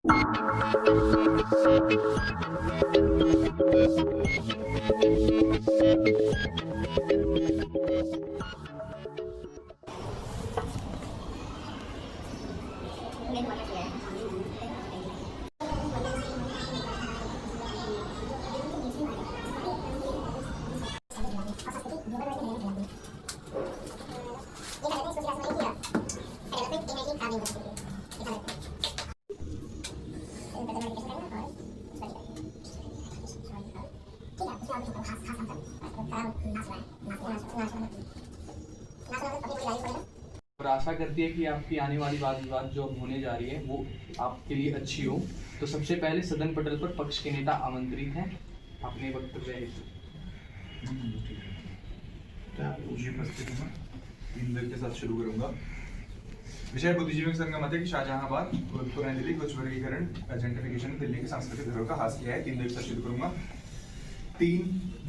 और आशा करती है कि आपकी आने वाली वाद विवाद जो अब होने जा रही है वो आपके लिए अच्छी हो। तो सबसे पहले सदन पटल पर पक्ष के नेता आमंत्रित हैं अपने वक्तव्य हेतु। के साथ शुरू करूंगा। विषय बुद्धिजीवी संघ का मत है कि शाहजहांबाद पुरानी दिल्ली कुछ वर्गीकरण जेंट्रिफिकेशन दिल्ली की सांस्कृतिक धरोहर का हास किया है। 3 के साथ शुरू करूंगा। 3,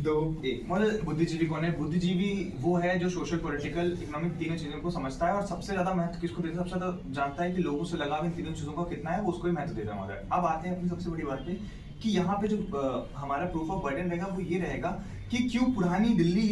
2, 1। मतलब बुद्धिजीवी कौन है? बुद्धिजीवी वो है जो सोशल, पॉलिटिकल, इकोनॉमिक तीनों चीजों को समझता है और सबसे ज्यादा महत्व किसको देता है? सबसे ज्यादा जानता है कि लोगों से लगाव इन तीनों चीजों का कितना है, वो उसको ही महत्व देता है। अब आते हैं अपनी सबसे बड़ी बात पे कि यहाँ पे जो हमारा प्रूफ ऑफ बर्डन रहेगा वो ये रहेगा कि क्यों पुरानी दिल्ली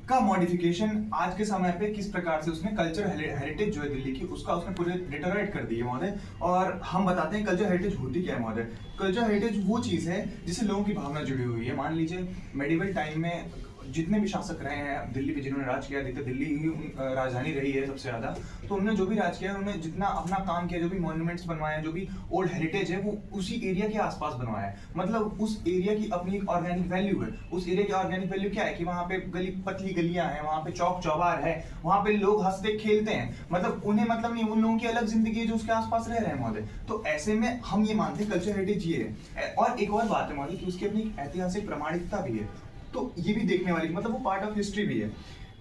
का मॉडिफिकेशन आज के समय पे किस प्रकार से उसने कल्चर हेरिटेज जो है दिल्ली की उसका उसने पूरे डिटोरेट कर दी है महोदय। और हम बताते हैं कल्चर हेरिटेज होती क्या है महोदय। कल्चर हेरिटेज वो चीज है जिससे लोगों की भावना जुड़ी हुई है। मान लीजिए मेडिवल टाइम में जितने भी शासक रहे हैं दिल्ली पे, जिन्होंने राज किया, देखते दिल्ली ही राजधानी रही है सबसे ज्यादा, तो उन्होंने जो भी राज किया उन्होंने जितना अपना काम किया, जो भी मॉन्यूमेंट्स बनवाए हैं, जो भी ओल्ड हेरिटेज है वो उसी एरिया के आसपास बनवाया है। मतलब उस एरिया की अपनी एक ऑर्गेनिक वैल्यू है। उस एरिया की ऑर्गेनिक वैल्यू क्या है कि वहाँ पे पतली गलियां हैं, वहाँ पे चौक चौबार है, वहाँ पे लोग हंसते खेलते हैं। मतलब उन्हें मतलब नहीं, उन लोगों की अलग जिंदगी है जो उसके आसपास रह रहे हैं महोदय। तो ऐसे में हम ये मानते हैं कल्चर हेरिटेज ये है। और एक और बात है महोदय कि उसकी अपनी ऐतिहासिक प्रामाणिकता भी है, तो ये भी देखने वाली, मतलब वो पार्ट ऑफ हिस्ट्री भी है।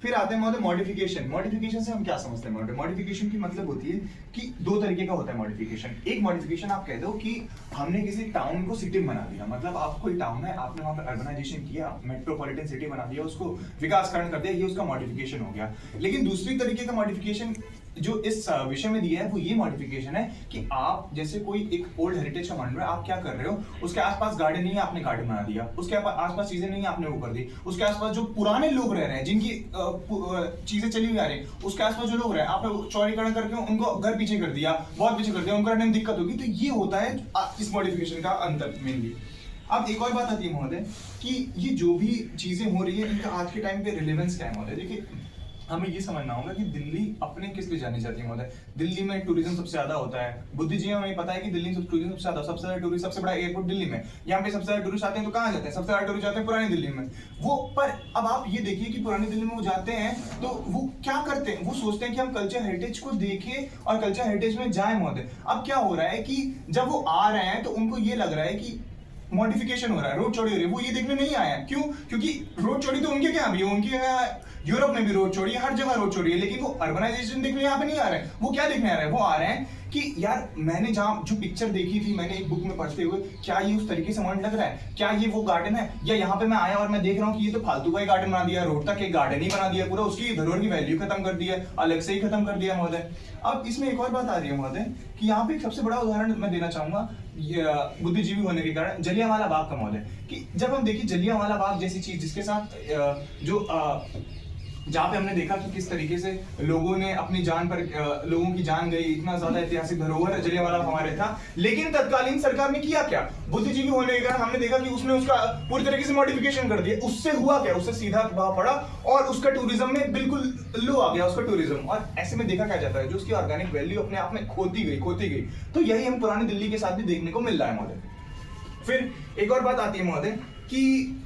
फिर आते हैं महोदय मॉडिफिकेशन। मॉडिफिकेशन से हम क्या समझते हैं महोदय? मॉडिफिकेशन की मतलब होती है कि 2 तरीके का होता है मॉडिफिकेशन। एक मॉडिफिकेशन आप कह दो कि हमने किसी टाउन को सिटी बना दिया, मतलब आप कोई टाउन है, आपने वहां पर अर्बनाइजेशन किया, मेट्रोपॉलिटन सिटी बना दिया, उसको विकासकरण कर दिया, ये उसका मॉडिफिकेशन हो गया। लेकिन दूसरी तरीके का मॉडिफिकेशन जो इस विषय में दिया है वो ये मॉडिफिकेशन है कि आप जैसे कोई एक ओल्ड हेरिटेज का मान रहे हो, आप क्या कर रहे हो, उसके आसपास गार्डन नहीं है, आपने गार्डन बना दिया, उसके आसपास चीजें नहीं है, आपने वो कर दी, उसके आसपास जो पुराने लोग रह रहे हैं जिनकी चीजें चली हुई आ रही है, उसके आसपास जो लोग रहे हैं आपने चौड़ीकरण करके उनको घर पीछे कर दिया, बहुत पीछे कर दिया, उनको रहने में दिक्कत होगी। तो ये होता है इस मॉडिफिकेशन का अंतर मेनली। अब एक और बात आती है महोदय कि ये जो भी चीजें हो रही है इनका आज के टाइम पे रिलेवेंस क्या है महोदय? देखिए हमें ये समझना होगा कि दिल्ली अपने किस लिए जानी जाती है महोदय। दिल्ली में टूरिज्म सबसे ज्यादा होता है। बुद्धिजीवी हमें पता है कि दिल्ली में टूरिज्म सबसे ज्यादा टूरिस्ट, सबसे बड़ा एयरपोर्ट दिल्ली में, यहाँ पे सबसे ज्यादा टूरिस्ट आते हैं। तो कहाँ जाते हैं? सबसे ज्यादा टूरिस्ट जाते हैं पुरानी दिल्ली में। वो पर अब आप ये देखिए कि पुरानी दिल्ली में वो जाते हैं तो वो क्या करते हैं? वो सोचते हैं कि हम कल्चर हेरिटेज को देखें और कल्चर हेरिटेज में जाए महोदय। अब क्या हो रहा है कि जब वो आ रहे हैं तो उनको ये लग रहा है कि मॉडिफिकेशन हो रहा है, रोड चौड़ी हो रही है, वो ये देखने नहीं आया। क्यों? क्योंकि रोड चौड़ी तो उनके यहाँ भी है, उनके यहाँ यूरोप में भी रोड चौड़ी है, हर जगह रोड चौड़ी है, लेकिन वो अर्बनाइजेशन देखने यहाँ पे नहीं आ रहे हैं। वो क्या देखने आ रहे हैं? वो आ रहे हैं कि यार मैंने जहाँ जो पिक्चर देखी थी मैंने एक बुक में पढ़ते हुए, क्या ये उस तरीके से मॉडर्न लग रहा है? क्या ये वो गार्डन है? या यहाँ पे मैं आया और मैं देख रहा हूँ कि ये तो फालतू का ही गार्डन बना दिया, रोड तक एक गार्डन ही बना दिया, पूरा उसकी धरोहर की वैल्यू खत्म कर दिया, अलग से ही खत्म कर दिया महोदय। अब इसमें एक और बात आ रही है महोदय कि यहाँ पे एक सबसे बड़ा उदाहरण मैं देना चाहूंगा बुद्धिजीवी होने के कारण, जलियांवाला बाग का महोदय। कि जब हम देखिए जलियांवाला बाग जैसी चीज जिसके साथ जो जहाँ पे हमने देखा कि किस तरीके से लोगों ने अपनी जान पर लोगों की जान गई, इतना ज्यादा ऐतिहासिक धरोहर जलियांवाला हमारे था, लेकिन तत्कालीन सरकार ने किया क्या? बुद्धिजीवी होने के कारण हमने देखा कि उसने उसका पूरी तरीके से मॉडिफिकेशन कर दिया। उससे हुआ क्या? उससे सीधा प्रभाव पड़ा और उसका टूरिज्म में बिल्कुल लो आ गया उसका टूरिज्म। और ऐसे में देखा क्या जाता है, जो उसकी ऑर्गेनिक वैल्यू अपने आप में खोती गई। तो यही हम पुरानी दिल्ली के साथ भी देखने को मिल रहा है महोदय। फिर एक और बात आती है महोदय कि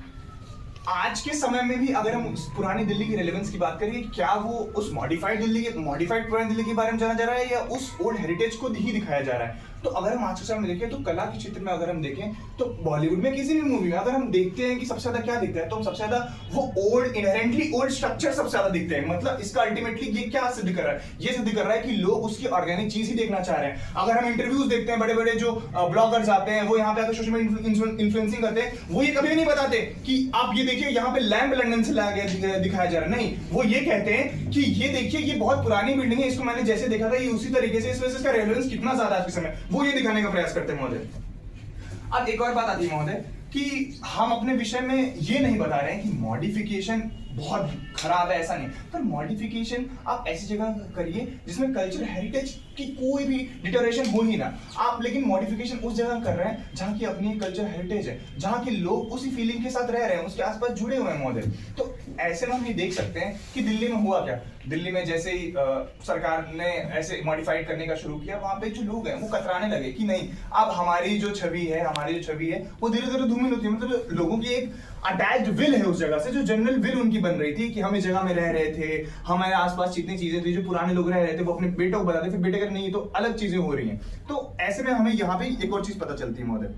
आज के समय में भी अगर हम पुरानी दिल्ली की रेलेवेंस की बात करें, क्या वो उस मॉडिफाइड पुरानी दिल्ली के बारे में जाना जा रहा है या उस ओल्ड हेरिटेज को ही दिखाया जा रहा है? तो अगर हम आज के समय में देखें तो कला के क्षेत्र में अगर हम देखें तो बॉलीवुड में किसी भी मूवी में अगर हम देखते हैं कि सबसे ज्यादा क्या दिखता है, तो हम सबसे ज्यादा वो ओल्ड इनहेरेंटली ओल्ड स्ट्रक्चर सबसे ज्यादा दिखते हैं। मतलब इसका अल्टीमेटली ये क्या सिद्ध कर रहा है? ये सिद्ध कर रहा है कि लोग उसकी ऑर्गेनिक चीज ही देखना चाह रहे हैं। अगर हम इंटरव्यूज देखते हैं, बड़े बड़े जो ब्लॉगर्स आते हैं वो यहाँ पे आकर सोशल मीडिया इन्फ्लुएंसिंग करते हैं, वो ये कभी भी नहीं बताते कि आप ये देखिए यहाँ पे लैंप लंदन से लाया गया दिखाया जा रहा है। नहीं, वो ये कहते हैं कि ये देखिए ये बहुत पुरानी बिल्डिंग है, इसको मैंने जैसे देखा था ये उसी तरीके से, इस वजह से इसका रेलेवेंस कितना ज्यादा है आज के समय। वो ये दिखाने का प्रयास करते हैं महोदय। अब एक और बात आती है महोदय कि हम अपने विषय में ये नहीं बता रहे हैं कि मॉडिफिकेशन बहुत खराब है, ऐसा नहीं, पर मॉडिफिकेशन आप ऐसी जगह करिए जिसमें कल्चर हेरिटेज की कोई भी डिटोरेशन हो ही ना आप, लेकिन मॉडिफिकेशन उस जगह कर रहे हैं जहाँ की अपनी कल्चर हेरिटेज है, जहाँ के लोग उसी फीलिंग के साथ रह रहे हैं, उसके आसपास जुड़े हुए हैं महोदय। तो ऐसे में हम ये देख सकते हैं कि दिल्ली में हुआ क्या। दिल्ली में जैसे ही सरकार ने ऐसे मॉडिफाइड करने का शुरू किया, वहां पे जो लोग हैं वो कतराने लगे कि नहीं, अब हमारी जो छवि है वो धीरे धीरे धूमिल होती है। मतलब लोगों की एक अटैच्ड विल है उस जगह से, जो जनरल विल उनकी बन रही थी कि हम इस जगह में रह रहे थे, हमारे आसपास जितनी चीजें थी, जो पुराने लोग रह रहे थे वो अपने बेटों को बताते, फिर बेटे कर नहीं तो अलग चीजें हो रही हैं। तो ऐसे में हमें यहाँ पे एक और चीज पता चलती है महोदय।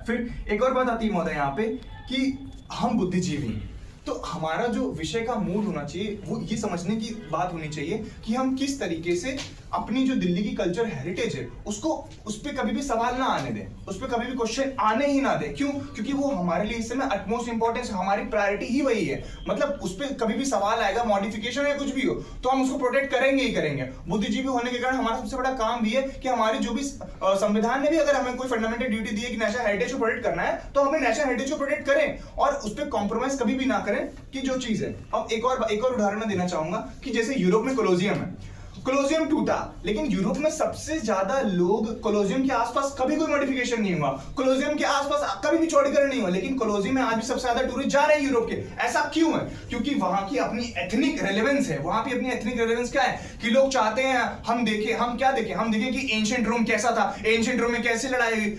फिर एक और बात आती है महोदय यहाँ पे कि हम बुद्धिजीवी हैं। तो हमारा जो विषय का मूड होना चाहिए वो ये समझने की बात होनी चाहिए कि हम किस तरीके से अपनी जो दिल्ली की कल्चर हेरिटेज है उसको, उस पर कभी भी सवाल ना आने दें, उस पर कभी भी क्वेश्चन आने ही ना दें। क्यों? क्योंकि वो हमारे लिए इस समय अटमोस्ट इंपॉर्टेंस, हमारी प्रायोरिटी ही वही है। मतलब उस पर कभी भी सवाल आएगा, मॉडिफिकेशन या कुछ भी हो, तो हम उसको प्रोटेक्ट करेंगे ही करेंगे। बुद्धिजीवी होने के कारण हमारा सबसे बड़ा काम भी है कि हमारी जो भी संविधान ने भी अगर हमें कोई फंडामेंटल ड्यूटी दी है कि नेशनल हेरिटेज को प्रोटेक्ट करना है, तो हमें नेशनल हेरिटेज को प्रोटेक्ट करें और उस पर कॉम्प्रोमाइज कभी भी ना करें कि जो चीज है। अब एक और उदाहरण मैं देना चाहूंगा कि जैसे यूरोप में कोलोजियम है, कोलोजियम टूटा, लेकिन यूरोप में सबसे ज्यादा लोग कोलोजियम के आसपास कभी कोई मॉडिफिकेशन नहीं हुआ, कोलोजियम के आसपास कभी भी चौड़ीकरण नहीं हुआ, लेकिन कोलोजियम में आज भी सबसे ज्यादा टूरिस्ट जा रहे हैं यूरोप के। ऐसा क्यों है? क्योंकि वहां की अपनी एथनिक रेलेवेंस है। वहां की अपनी एथनिक रेलेवेंस क्या है कि लोग चाहते हैं हम देखें कि एंशिएंट रोम कैसा था, एंशिएंट रोम में कैसे लड़ाई हुई।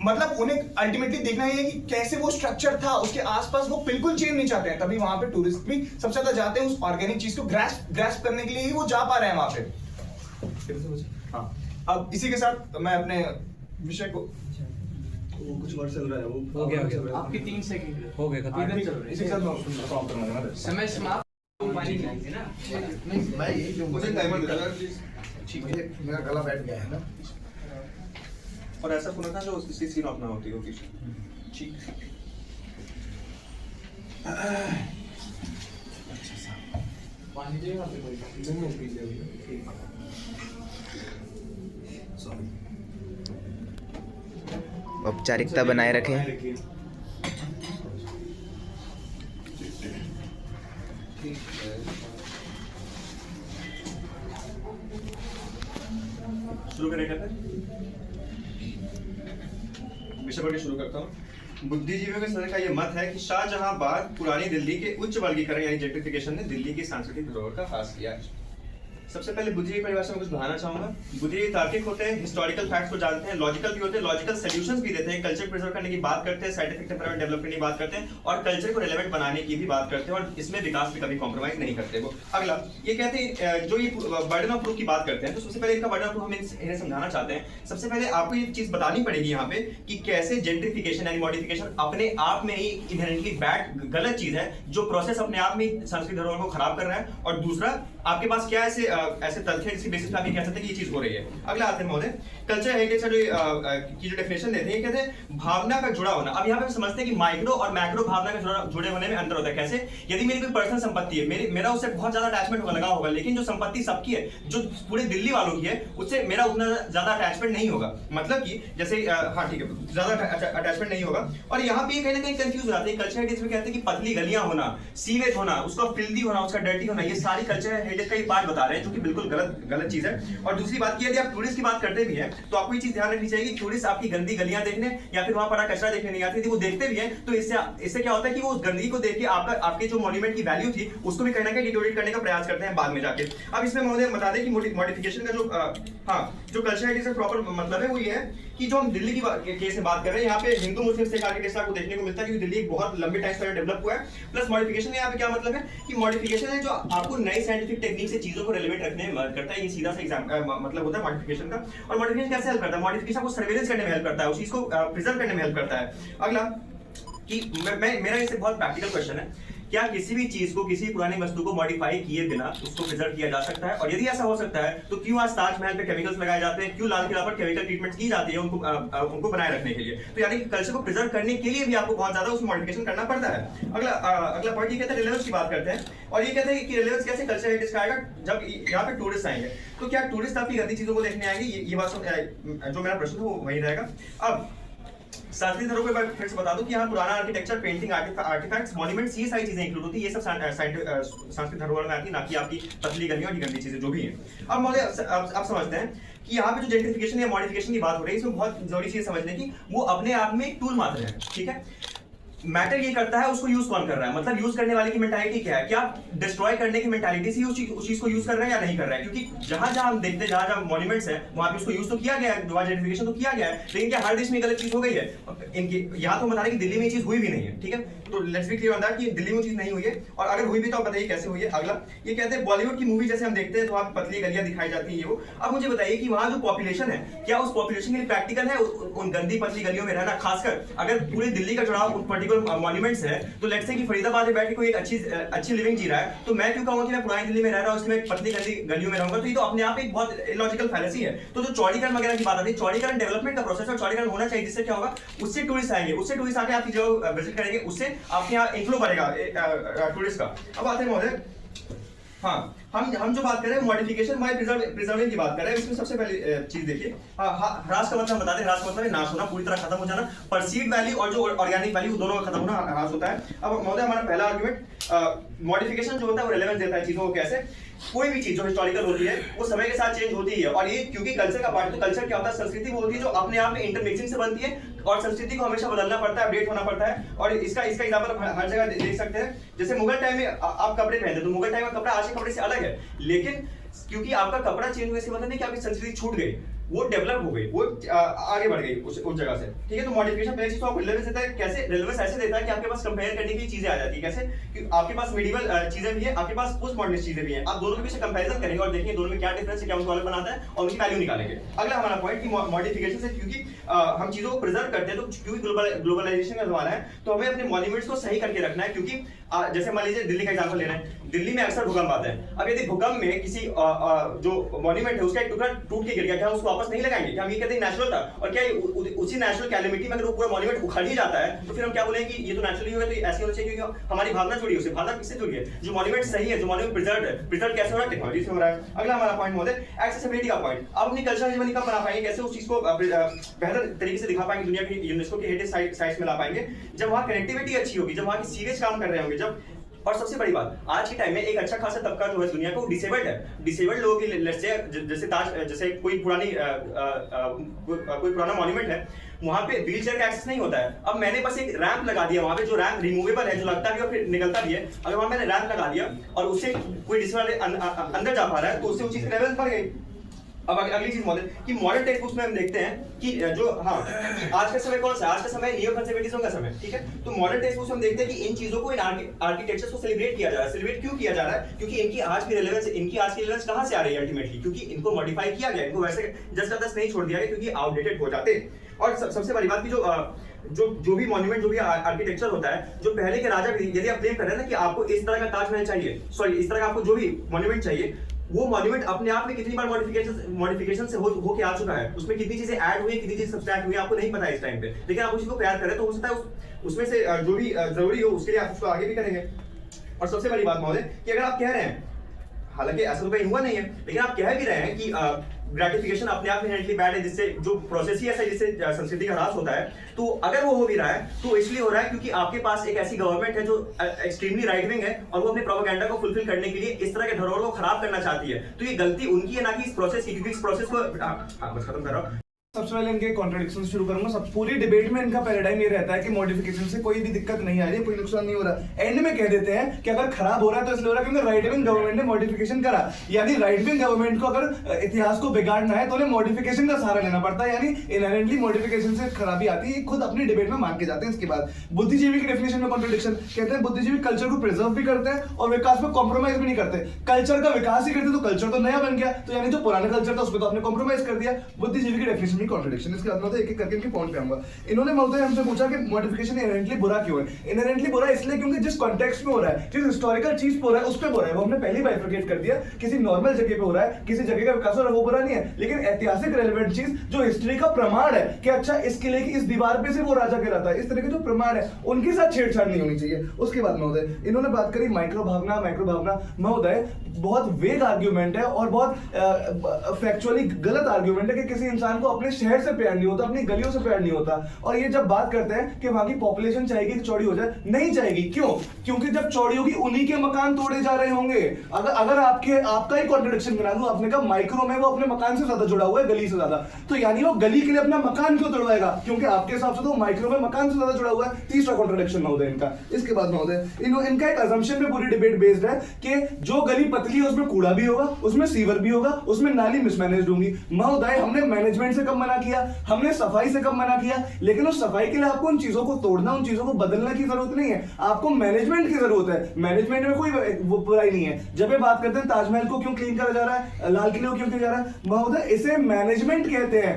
मतलब उन्हें अल्टीमेटली देखना है कि कैसे वो स्ट्रक्चर था, उसके आसपास वो बिल्कुल चेंज नहीं चाहते हैं। तभी वहां पे टूरिस्ट भी सबसे ज्यादा जाते हैं, उस ऑर्गेनिक चीज को ग्रास्प करने के लिए ही वो जा पा रहे हैं वहां पे। हाँ, अब इसी के साथ मैं अपने विषय को, वो कुछ वर्ड चल रहा है, वो हो गया आपके 3 सेकंड हो गए, खत्म चल रहा है। इसी के साथ मैं प्रॉम्प्ट करूंगा, समय समाप्त। पानी चाहिए ना, मैं ये जो मुझे टाइमर दे दो प्लीज। ठीक है, मुझे मेरा गला बैठ गया है ना, और ऐसा होना था जो इसकी सीन ऑफ ना होती होगी। ठीक। पानी देगा आपको कोई? औपचारिकता बनाए रखें। शुरू करें विषय पढ़ के शुरू करता हूँ। बुद्धिजीवियों के सदन का यह मत है कि शाहजहांबाद पुरानी दिल्ली के उच्च वर्गीकरण यानी जेंट्रिफिकेशन ने दिल्ली की सांस्कृतिक धरोहर का ह्रास किया है। सबसे पहले बुद्धिजीवी परिभाषा में कुछ बढ़ाना चाहूंगा। बुद्धिजीवी तार्किक होते हैं, हिस्टोरिकल फैक्ट्स को जानते हैं, लॉजिकल भी होते हैं, लॉजिकल सॉल्यूशंस भी देते हैं, कल्चर प्रिजर्व करने की बात करते हैं, साइंटिफिक टेम्परामेंट डेवलप करने की बात करते हैं और कल्चर को रिलेवेंट बनाने की भी बात करते हैं और इसमें विकास में कभी कॉम्प्रोमाइज नहीं करते। वो अगला ये कहते हैं जो ये बर्डन ऑफ प्रूफ की बात करते हैं, तो सबसे पहले इनका बर्डन ऑफ प्रूफ हम इन्हें समझाना चाहते हैं। सबसे पहले आपको ये चीज बतानी पड़ेगी यहाँ पे कि कैसे जेंट्रिफिकेशन यानी मॉडिफिकेशन अपने आप में ही इनहेरेंटली बैड गलत चीज है, जो प्रोसेस अपने आप में सांस्कृतिक धरोहर को खराब कर रहा है, और दूसरा आपके पास क्या ऐसे तथ्य जिसकी बेसिस पे आप ये कह सकते हैं कि ये चीज हो रही है। अगला आते हैं महोदय, कल्चर हेरिटेज की जो डेफिनेशन देते हैं, कहते हैं भावना का जुड़ा होना। अब यहाँ पे हम समझते हैं कि माइक्रो और मैक्रो भावना का जुड़े होने में अंतर होता है। कैसे? यदि मेरी कोई पर्सनल संपत्ति है, मेरा उससे बहुत ज्यादा अटैचमेंट लगा होगा, लेकिन जो संपत्ति सबकी है, जो पूरे दिल्ली वालों की है, उससे मेरा उतना ज्यादा अटैचमेंट नहीं होगा। मतलब कि जैसे हाँ ठीक है, ज्यादा अटैचमेंट नहीं होगा। और यहाँ पे कहीं ना कहीं कंफ्यूज हो जाते हैं। कल्चर हेरिटेज में कहते हैं कि पतली गलियां होना, सीवेज होना, उसका फिल्दी होना, उसका डर्टी होना, ये सारी कल्चर हेरिटेज का ही पार्ट बता रहे हैं, जो कि बिल्कुल गलत चीज है। और दूसरी बात की, यदि आप टूरिस्ट की बात करते भी हैं तो आपको ये चीज ध्यान रखनी चाहिए कि टूरिस्ट आपकी गंदी गलियां देखने या फिर वहां पड़ा कचरा देखने नहीं आती थी, वो देखते भी हैं तो इससे क्या होता है कि वो उस गंदगी को देख के आपके जो मॉन्यूमेंट की वैल्यू थी उसको भी कहीं ना कहीं डिटोरेट करने का प्रयास करते हैं बाद में जाके। अब इसमें महोदय बता दें कि मॉडिफिकेशन का जो कल्चर हेरिटेज का प्रॉपर मतलब है वो ये है कि जो हम दिल्ली की केस में बात कर रहे हैं, यहाँ पे हिंदू मुस्लिम स्टेट आर्किटेक्चर को देखने को मिलता है, क्योंकि दिल्ली एक बहुत लंबे टाइम से डेवलप हुआ है। प्लस मॉडिफिकेशन यहाँ पे क्या मतलब है कि मॉडिफिकेशन है जो आपको नई साइंटिफिक टेक्निक से चीजों को रिलेवेंट रखने में मदद करता है। ये सीधा सा मतलब होता है मॉडिफिकेशन का। और मॉडिफिकेशन कैसे हेल्प करता है? मॉडिफिकेशन को सर्वेलेंस करने में हेल्प करता है, उस चीज को प्रिजर्व करने में हेल्प करता है। अगला कि मेरा इससे बहुत प्रैक्टिकल क्वेश्चन है क्या किसी भी चीज को, किसी पुरानी वस्तु को मॉडिफाई किए बिना उसको प्रिजर्व किया जा सकता है? और यदि ऐसा हो सकता है तो क्यों आज ताजमहल पे केमिकल्स लगाए जाते हैं, क्यों लाल किला पर केमिकल ट्रीटमेंट की जाती है उनको बनाए रखने के लिए? तो यानी कि कल्चर को प्रिजर्व करने के लिए भी आपको बहुत ज्यादा उसमें मॉडिफिकेशन करना पड़ता है। अगला पॉइंट ये कहता है रिलेवेंस की बात करते हैं, और ये कहते हैं कि रिलेवेंस कैसे कल्चर हेरिटेज का आएगा जब यहाँ पे टूरिस्ट आएंगे। तो क्या टूरिस्ट आपकी गंदी चीजों को देखने आएंगे? ये बात जो मेरा प्रश्न है वो वही रहेगा। अब सांस्कृतिक धरोहर पे फिर से बता दूं कि यहाँ पुराना आर्किटेक्चर, पेंटिंग, आर्टिफैक्ट्स, मॉन्यूमेंट्स, ये सारी चीजें इंक्लूड होती है। ये सब सांस्कृतिक धरोहर में आती है, ना कि आपकी पतली गलियां और ये गंदी चीजें जो भी हैं। अब महोदय आप समझते हैं कि यहाँ पे जो जेंट्रिफिकेशन या मॉडिफिकेशन की बात हो रही है, इसमें बहुत जरूरी चीज समझने की, वो अपने आप में एक टूल मात्र है, ठीक है। मैटर ये करता है उसको यूज कौन कर रहा है, मतलब यूज करने वाले की मेंटालिटी क्या है, क्या डिस्ट्रॉय करने की मेंटालिटी से उस चीज को यूज कर रहे हैं या नहीं कर रहे हैं। क्योंकि जहां जहां हम देखते हैं, जहां जहां मॉन्यूमेंट्स हैं वहां पे उसको यूज तो किया गया है, दोबारा जेंट्रिफिकेशन तो किया गया है, लेकिन क्या हर देश में गलत चीज हो गई है? इनकी यहाँ तो बता रहे कि दिल्ली में ये चीज हुई भी नहीं है, ठीक है। तो let's be clear on that कि दिल्ली में चीज नहीं हुई है, और अगर हुई भी तो आप बताइए कैसे हुई है। अगला ये कहते हैं बॉलीवुड की मूवी जैसे हम देखते हैं तो वहाँ पतली गलियां दिखाई जाती है वो। अब मुझे बताइए कि वहाँ जो पॉपुलेशन है, क्या उस पॉपुलेशन के लिए प्रैक्टिकल है उन गंदी पतली गलियों में रहना? खासकर अगर पूरी दिल्ली का जुड़ाव उन पर्टिकुलर मॉन्यूमेंट्स है, तो लेट्स से कि फरीदाबाद में बैठ के कोई एक अच्छी लिविंग जी रहा है, तो मैं क्यों कहूंगा कि मैं पुरानी दिल्ली में रह रहा हूं, इसलिए पतली गली गलियों में रहूंगा? तो ये तो अपने आप एक बहुत इलॉजिकल फैलेसी है। तो जो चौड़ीकरण वगैरह की बात आती है, चौड़ीकरण डेवलपमेंट का प्रोसेस है, चौड़ीकरण होना चाहिए, जिससे क्या होगा, उससे टूरिस्ट आएंगे, उससे टूरिस्ट आके आपकी जगह विजिट करेंगे, उससे आपके यहाँ इन्फ्लो बढ़ेगा टूरिस्ट का। अब आते हैं महोदय, हाँ हम जो बात कर रहे हैं मॉडिफिकेशन बाय प्रिजर्विंग की बात कर रहे हैं। इसमें सबसे पहली चीज देखिए, ह्रास का मतलब बता दें, ह्रास का मतलब है नाश होना, पूरी तरह खत्म हो जाना। परसीव्ड वैल्यू और जो ऑर्गेनिक वैल्यू दोनों का खत्म होना ह्रास होता है। अब महोदय हमारा पहला आर्गुमेंट, मॉडिफिकेशन जो होता है वो रेलेवेंस देता है चीजों को। कैसे? कोई भी चीज जो हिस्टोरिकल होती है वो समय के साथ चेंज होती है, और ये क्योंकि कल्चर का पार्ट है। तो कल्चर क्या होता है? संस्कृति वो होती है जो अपने आप में इंटरमिक्सिंग से बनती है, और संस्कृति को हमेशा बदलना पड़ता है, अपडेट होना पड़ता है। और इसका एग्जांपल हर जगह देख सकते हैं। जैसे मुगल टाइम में आप कपड़े पहनते, तो मुगल टाइम का कपड़ा आज के कपड़े से अलग है, लेकिन क्योंकि आपका कपड़ा चेंज हुए से मतलब नहीं कि आपकी संस्कृति छूट गई, वो डेवलप हो गई, वो आगे बढ़ गई उस जगह से, ठीक है। तो मॉडिफिकेशन पहले चीज तो आपको रिलेवेंस देता है। कैसे? रिलेवेंस ऐसे देता है कि आपके पास कंपेयर करने की चीजें आ जाती है। कैसे? कि आपके पास मिडिवल चीजें भी है, आपके पास पोस्ट मॉडर्निस्ट चीजें भी हैं, आप दोनों के बीच कंपैरिजन करेंगे और देखेंगे दोनों में क्या डिफरेंस है, क्या उनको अलग बनाता है, और उनकी वैल्यू निकालेंगे। अगला हमारा पॉइंट कि मॉडिफिकेशन से, क्योंकि हम चीजों को प्रिजर्व करते हैं, तो क्योंकि ग्लोबलाइजेशन का जमाना है, तो हमें अपने मॉन्यूमेंट्स को सही करके रखना है। क्योंकि जैसे मान लीजिए दिल्ली का एग्जांपल ले रहे हैं, दिल्ली में अक्सर भूकंप आते हैं। अब यदि भूकंप में किसी जो मॉन्यूमेंट है उसका एक टुकड़ा टूट के गिर गया, क्या उसको वापस नहीं लगाएंगे? क्या हम ये कहते हैं नेचुरल था? और क्या उसी नेचुरल कैलेमिटी में अगर वो पूरा मॉन्यूमेंट उखड़ ही जाता है, तो फिर हम क्या बोलेंगे कि ये तो नेचुरली हुआ, तो ऐसे होना चाहिए, क्योंकि हमारी भावना जुड़ी है उससे। भावना किससे जुड़ी है? जो मॉन्यूमेंट सही है, जो मॉन्यूमेंट प्रिजर्व्ड है। प्रिजर्व कैसे हो रहा है? टेक्नोलॉजी से हो रहा है। अगला हमारा पॉइंट महोदय, एक्सेसिबिलिटी का पॉइंट। आप अपनी कल्चरल जीवनी कब बना पाएंगे, कैसे उस चीज को बेहतर तरीके से दिखा पाएंगे, दुनिया की यूनेस्को की हेरिटेज साइट्स में ला पाएंगे? जब वहाँ कनेक्टिविटी अच्छी होगी, जब वहाँ की सीवेज काम कर रहे होंगे, जब। और सबसे बड़ी बात, आज के टाइम में एक अच्छा खासा तबका जो है दुनिया को डिसेबल्ड है। डिसेबल्ड लोगों की लेट्स से जैसे कोई पुराना मॉन्यूमेंट है, वहां पे व्हील चेयर का एक्सेस नहीं होता है। अब मैंने बस एक रैंप लगा दिया वहां पे, जो रैंप रिमूवेबल है, जो लगता भी है और फिर निकलता भी है। अगर वहां मैंने रैंप लगा दिया और उससे कोई अंदर जा पा रहा है, तो उससे वो चीज रेलेवेंस बढ़ गई। अब अगली चीज मॉडल कि मॉडर्न टेक्स्ट बुक्स में हम देखते हैं कि जो आज का समय कौन सा है? आज का समय नियो कंजर्वेटिज्म का समय, ठीक है। तो मॉडर्न टेक्स्ट बुक्स में हम देखते हैं कि इन चीजों को, इन आर्किटेक्चर्स को सेलिब्रेट किया जा रहा है। सेलिब्रेट क्यों किया जा रहा है? क्योंकि इनकी आज की रिलेवेंस कहां से आ रही है अल्टीमेटली? क्योंकि इनको मॉडिफाई किया गया, इनको वैसे जस्ट का तस्ट नहीं छोड़ दिया गया, क्योंकि आउटडेटेड हो जाते। और सबसे बड़ी बात की जो भी मॉन्यूमेंट, जो भी आर्किटेक्चर होता है, जो पहले के राजा, यदि आप क्लेम कर रहे हैं ना कि आपको इस तरह का ताजमहल चाहिए, सॉरी इस तरह का आपको जो भी मॉन्यूमेंट चाहिए, वो मॉन्यूमेंट अपने आप में कितनी बार मॉडिफिकेशन से हो के आ चुका है, उसमें कितनी चीजें ऐड हुई, कितनी चीजें सब्सट्रैक्ट हुई, आपको नहीं पता इस टाइम पे। लेकिन आप उसी को प्यार करें तो हो सकता है उसमें से जो भी जरूरी हो उसके लिए आप उसको आगे भी करेंगे। और सबसे बड़ी बात महोदय कि अगर आप कह रहे हैं, हालांकि ऐसा तो कहीं हुआ नहीं है, लेकिन आप कह भी रहे हैं कि ग्रेटिफिकेशन अपने आप में इनहेरेंटली बैड है, जिससे जो प्रोसेस ही ऐसा है जिससे संस्कृति का ह्रास होता है, तो अगर वो हो भी रहा है तो इसलिए हो रहा है क्योंकि आपके पास एक ऐसी गवर्नमेंट है जो एक्सट्रीमली राइट विंग है, और वो अपने प्रोपेगेंडा को फुलफिल करने के लिए इस तरह के धरोहर को खराब करना चाहती है। तो ये गलती उनकी है, ना कि इस प्रोसेस की, क्योंकि इस प्रोसेस को बस खत्म कर रहा हूं। सबसे पहले इनके कॉन्ट्रडिक्शन शुरू करूंगा। सब पूरी डिबेट में इनका पैराडाइम ये रहता है कि मॉडिफिकेशन से कोई भी दिक्कत नहीं आ रही है, कोई नुकसान नहीं हो रहा। एंड में कह देते हैं कि अगर खराब हो रहा है तो इसलिए हो रहा है क्योंकि राइट विंग गवर्नमेंट ने मॉडिफिकेशन करा। यानी राइट विंग गवर्नमेंट को अगर इतिहास को बिगाड़ना है तो उन्हें मॉडिफिकेशन का सहारा लेना पड़ता है, यानी इनहेरेंटली मॉडिफिकेशन से खराबी आती है, खुद अपनी डिबेट में मान के जाते हैं। इसके बाद बुद्धिजीवी की डेफिनेशन में कॉन्ट्रडिक्शन, कहते हैं बुद्धिजीवी कल्चर को प्रिजर्व भी करते हैं और विकास में कॉम्प्रोमाइज भी नहीं करते। कल्चर का विकास ही करते तो कल्चर तो नया बन गया, तो यानी जो पुराना कल्चर था उसमें तो आपने कॉम्प्रोमाइज कर दिया। बुद्धिजीवी की डेफिनेशन मी कॉन्ट्रडिक्शन। इसके बाद एक एक करके इनके पॉइंट पे आऊंगा। इन्होंने महोदय हमसे पूछा कि मॉडिफिकेशन इनहेरेंटली बुरा क्यों है। इनहेरेंटली बुरा इसलिए क्योंकि जिस कॉन्टेक्स्ट में हो रहा है, जिस हिस्टोरिकल चीज पे हो रहा है, उस पे बुरा है। वो हमने पहले ही बाइफरकेट कर दिया। किसी नॉर्मल जगह पे हो रहा है, किसी जगह का विकास हो रहा है, वो बुरा नहीं है। लेकिन ऐतिहासिक रेलेवेंट चीज जो हिस्ट्री का प्रमाण है कि अच्छा इस किले की इस दीवार पे से वो राजा गिरा था, इस तरह के जो प्रमाण है उनके साथ छेड़छाड़ नहीं होनी चाहिए। उसके बाद महोदय इन्होंने बात करी माइक्रो भावना। महोदय बहुत वेग आर्ग्यूमेंट है और बहुत फैक्चुअली गलत आर्ग्यूमेंट है कि किसी इंसान को अपने शहर से प्यार नहीं होता, अपनी गलियों से प्यार नहीं होता। और ये जब बात करते हैं कि वहां की पॉपुलेशन चाहेगी कि चौड़ी हो जाए, नहीं चाहेगी। क्यों? क्योंकि जब चौड़ी होगी उन्हीं के मकान तोड़े जा रहे होंगे। अगर आपका ही कॉन्ट्रडिक्शन बना दूं, आपने कहा माइक्रो में वो अपने मकान से ज्यादा जुड़ा हुआ है गली से ज्यादा, तो यानी वो गली के लिए अपना मकान क्यों तोड़वाएगा? क्योंकि आपके हिसाब से तो माइक्रो में मकान से ज्यादा जुड़ा हुआ है। तीसरा कॉन्ट्रडिक्शन महोदय इनका। इसके बाद महोदय इनका एक अजम्पशन पे पूरी डिबेट बेस्ड है कि जो गली पतली है उसमें कूड़ा भी होगा, उसमें सीवर भी होगा, उसमें नाली मिसमैनेज्ड होंगी। महोदय हमने मैनेजमेंट से कब मना किया, हमने सफाई से कब मना किया, लेकिन उस सफाई के लिए आपको उन चीजों को तोड़ना, उन चीजों को बदलने की जरूरत नहीं है। आपको मैनेजमेंट की जरूरत है। मैनेजमेंट में कोई वो बुराई नहीं है। जब ये बात करते हैं ताजमहल को क्यों क्लीन करा जा रहा है, लाल किले को क्यों किया जा रहा है, महोदय इसे मैनेजमेंट कहते हैं।